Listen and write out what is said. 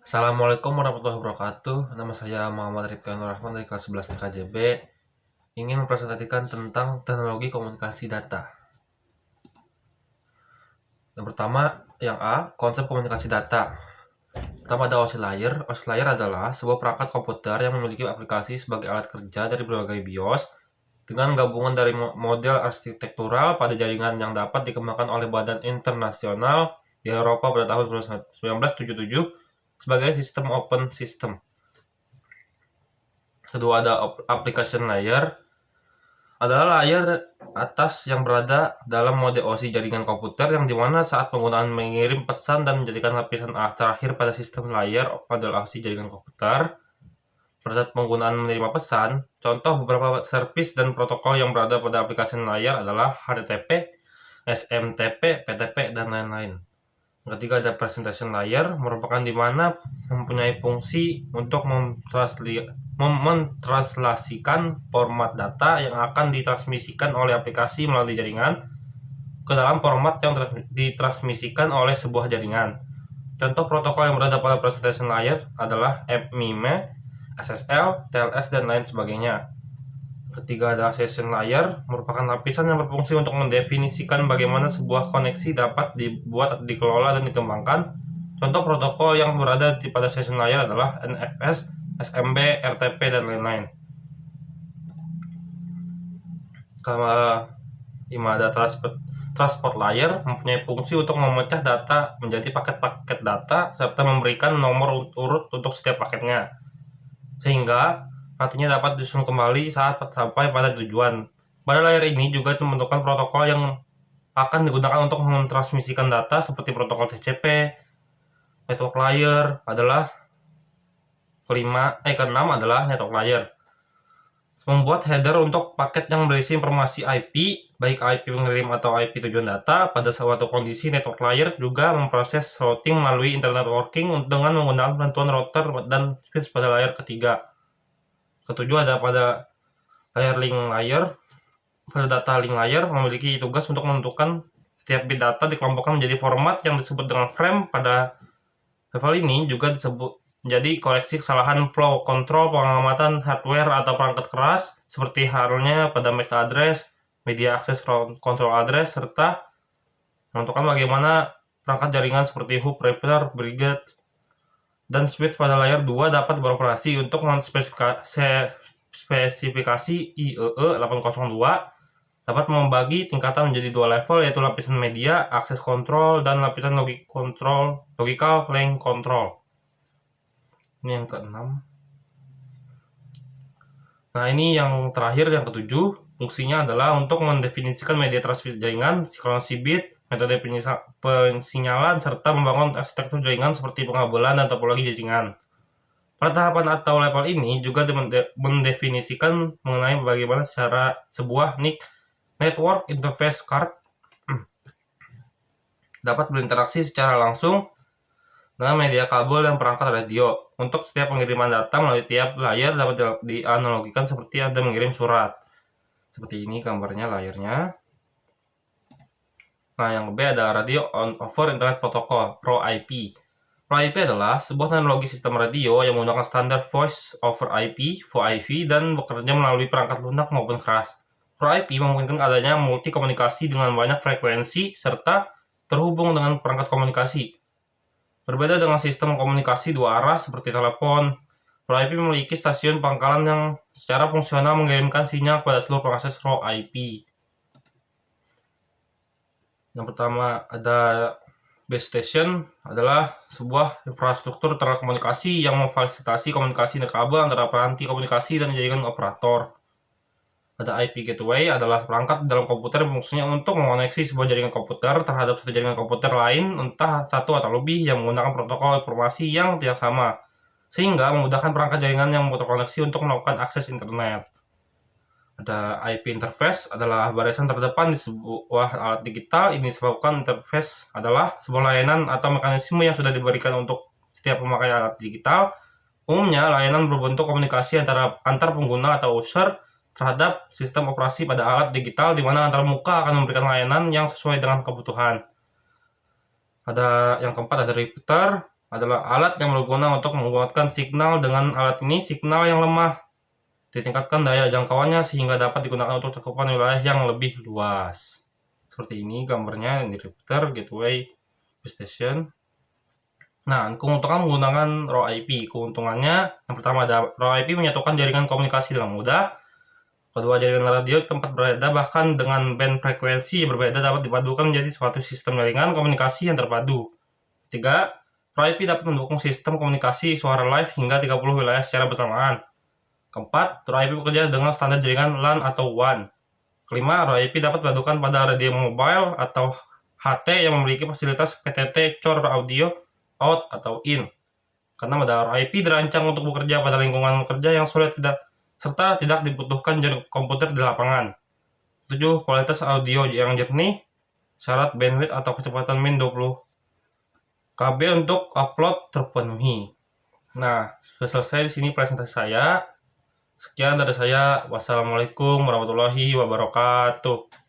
Assalamualaikum warahmatullahi wabarakatuh. Nama saya Muhammad Rifki Nur Rahman dari kelas 11 TKJB. Ingin mempresentasikan tentang teknologi komunikasi data. Yang pertama, yang A, konsep komunikasi data. Pertama ada OSI-layer. OSI-layer adalah sebuah perangkat komputer yang memiliki aplikasi sebagai alat kerja dari berbagai BIOS dengan gabungan dari model arsitektural pada jaringan yang dapat dikembangkan oleh Badan Internasional di Eropa pada tahun 1977 sebagai sistem open system. Kedua ada application layer, adalah layer atas yang berada dalam mode OSI jaringan komputer yang dimana saat penggunaan mengirim pesan dan menjadikan lapisan terakhir pada sistem layer adalah OSI jaringan komputer. Pada saat penggunaan menerima pesan, contoh beberapa service dan protokol yang berada pada aplikasi layer adalah HTTP, SMTP, PTP, dan lain-lain. Ketiga ada presentation layer, merupakan di mana mempunyai fungsi untuk mentranslasikan format data yang akan ditransmisikan oleh aplikasi melalui jaringan ke dalam format yang ditransmisikan oleh sebuah jaringan. Contoh protokol yang berada pada presentation layer adalah MIME, SSL, TLS, dan lain sebagainya. Ketiga ada session layer, merupakan lapisan yang berfungsi untuk mendefinisikan bagaimana sebuah koneksi dapat dibuat, dikelola, dan dikembangkan. Contoh protokol yang berada pada session layer adalah NFS, SMB, RTP, dan lain-lain. Kelima ada transport layer, mempunyai fungsi untuk memecah data menjadi paket-paket data serta memberikan nomor urut untuk setiap paketnya, sehingga nantinya dapat disusun kembali saat sampai pada tujuan. Pada layer ini juga membentukkan protokol yang akan digunakan untuk mentransmisikan data seperti protokol TCP. Network layer adalah keenam adalah network layer. Membuat header untuk paket yang berisi informasi IP, baik IP pengirim atau IP tujuan data. Pada suatu kondisi, network layer juga memproses routing melalui internet networking dengan menggunakan bantuan router dan switch pada layer ketiga. Ketujuh ada pada layer link layer. Pada data link layer memiliki tugas untuk menentukan setiap bit data dikelompokkan menjadi format yang disebut dengan frame. Pada level ini juga disebut menjadi koreksi kesalahan flow control pengamatan hardware atau perangkat keras seperti halnya pada MAC address, media access control address, serta menentukan bagaimana perangkat jaringan seperti hub, router, brigade, dan switch pada layer 2 dapat beroperasi untuk spesifikasi IEE 802 dapat membagi tingkatan menjadi dua level, yaitu lapisan media access control dan lapisan logical link control. Ini yang keenam. Nah, ini yang terakhir, yang ketujuh. Fungsinya adalah untuk mendefinisikan media transmisi jaringan, sinkronisi bit, metode pensinyalan, serta membangun arsitektur jaringan seperti pengabelan dan topologi jaringan. Pada tahapan atau level ini juga mendefinisikan mengenai bagaimana cara sebuah NIC network interface card dapat berinteraksi secara langsung dengan media kabel dan perangkat radio. Untuk setiap pengiriman data melalui tiap layer dapat dianalogikan seperti Anda mengirim surat. Seperti ini gambarnya layernya. Nah, yang B ada Radio over Internet Protocol, ProIP. ProIP adalah sebuah teknologi sistem radio yang menggunakan standar Voice over IP, VoIP, dan bekerja melalai perangkat lunak maupun keras. ProIP memungkinkan adanya multi komunikasi dengan banyak frekuensi serta terhubung dengan perangkat komunikasi. Berbeda dengan sistem komunikasi dua arah seperti telepon, ProIP memiliki stasiun pangkalan yang secara fungsional mengirimkan sinyal kepada seluruh pengakses raw IP. Yang pertama ada base station, adalah sebuah infrastruktur telekomunikasi yang memfasilitasi komunikasi kabel antara peranti komunikasi dan jaringan operator. Ada IP gateway, adalah perangkat dalam komputer yang fungsinya untuk mengoneksi sebuah jaringan komputer terhadap satu jaringan komputer lain, entah satu atau lebih, yang menggunakan protokol informasi yang tidak sama, sehingga memudahkan perangkat jaringan yang terkoneksi untuk melakukan akses internet. Ada IP interface, adalah barisan terdepan di sebuah alat digital. Ini disebabkan interface adalah sebuah layanan atau mekanisme yang sudah diberikan untuk setiap pemakai alat digital. Umumnya, layanan berbentuk komunikasi antar pengguna atau user terhadap sistem operasi pada alat digital di mana antarmuka akan memberikan layanan yang sesuai dengan kebutuhan. Ada yang keempat, ada repeater, adalah alat yang berguna untuk menguatkan signal. Dengan alat ini signal yang lemah ditingkatkan daya jangkauannya sehingga dapat digunakan untuk cakupan wilayah yang lebih luas. Seperti ini gambarnya di repeater, gateway, base station. Nah, keuntungan menggunakan raw IP. Keuntungannya, yang pertama ada raw IP menyatukan jaringan komunikasi dengan mudah. Kedua, jaringan radio di tempat berbeda bahkan dengan band frekuensi berbeda dapat dipadukan menjadi suatu sistem jaringan komunikasi yang terpadu. Ketiga, raw IP dapat mendukung sistem komunikasi suara live hingga 30 wilayah secara bersamaan. Keempat, raw IP bekerja dengan standar jaringan LAN atau WAN. Kelima, raw IP dapat dipadukan pada radio mobile atau HT yang memiliki fasilitas PTT Core Audio Out atau In. Karena raw IP dirancang untuk bekerja pada lingkungan kerja yang sulit serta tidak dibutuhkan komputer di lapangan. 7. Kualitas audio yang jernih, syarat bandwidth atau kecepatan min 20 KB untuk upload terpenuhi. Nah, sudah selesai di sini presentasi saya. Sekian dari saya. Wassalamualaikum warahmatullahi wabarakatuh.